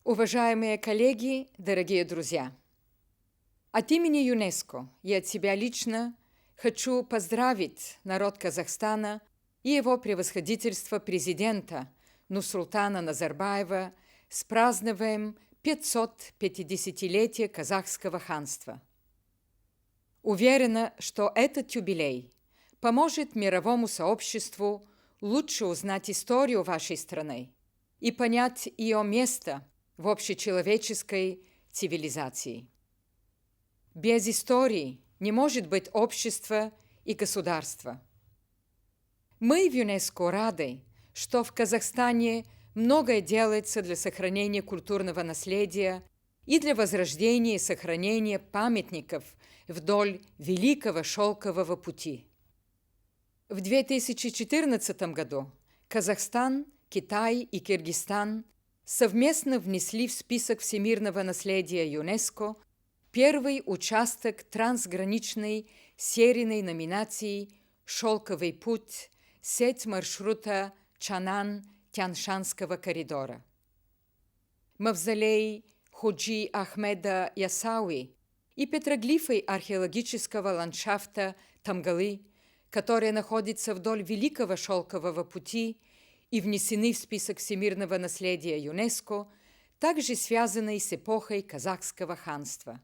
Уважаемые коллеги, дорогие друзья! От имени ЮНЕСКО и от себя лично хочу поздравить народ Казахстана и его превосходительство президента Нурсултана Назарбаева с празднованием 550-летия казахского ханства. Уверена, что этот юбилей поможет мировому сообществу лучше узнать историю вашей страны и понять ее место в общечеловеческой цивилизации. Без истории не может быть общества и государства. Мы в ЮНЕСКО рады, что в Казахстане многое делается для сохранения культурного наследия и для возрождения и сохранения памятников вдоль Великого Шелкового пути. В 2014 году Казахстан, Китай и Киргизстан совместно внесли в список всемирного наследия ЮНЕСКО первый участок трансграничной серийной номинации «Шелковый путь. Сеть маршрута Чанан-Тяншанского коридора». Мавзолей Ходжи Ахмеда Ясауи и петроглифы археологического ландшафта Тамгалы, которые находятся вдоль Великого Шелкового пути и внесены в список всемирного наследия ЮНЕСКО, также связаны с эпохой казахского ханства.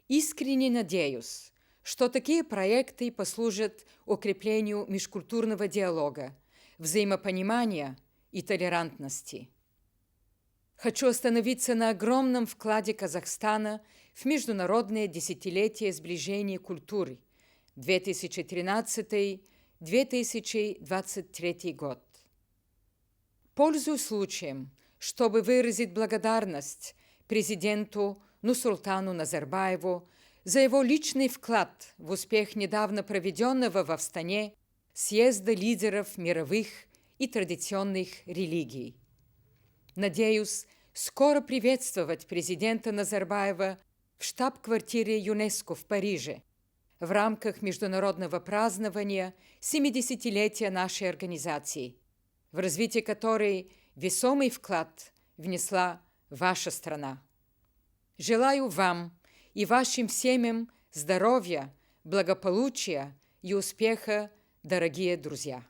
Искренне надеюсь, что такие проекты послужат укреплению межкультурного диалога, взаимопонимания и толерантности. Хочу остановиться на огромном вкладе Казахстана в международное десятилетие сближения культуры 2013-2023 год. Пользуюсь случаем, чтобы выразить благодарность президенту Нурсултану Назарбаеву за его личный вклад в успех недавно проведенного в Астане съезда лидеров мировых и традиционных религий. Надеюсь скоро приветствовать президента Назарбаева в штаб-квартире ЮНЕСКО в Париже в рамках международного празднования 70-летия нашей организации, в развитие которой весомый вклад внесла ваша страна. Желаю вам и вашим семьям здоровья, благополучия и успеха, дорогие друзья!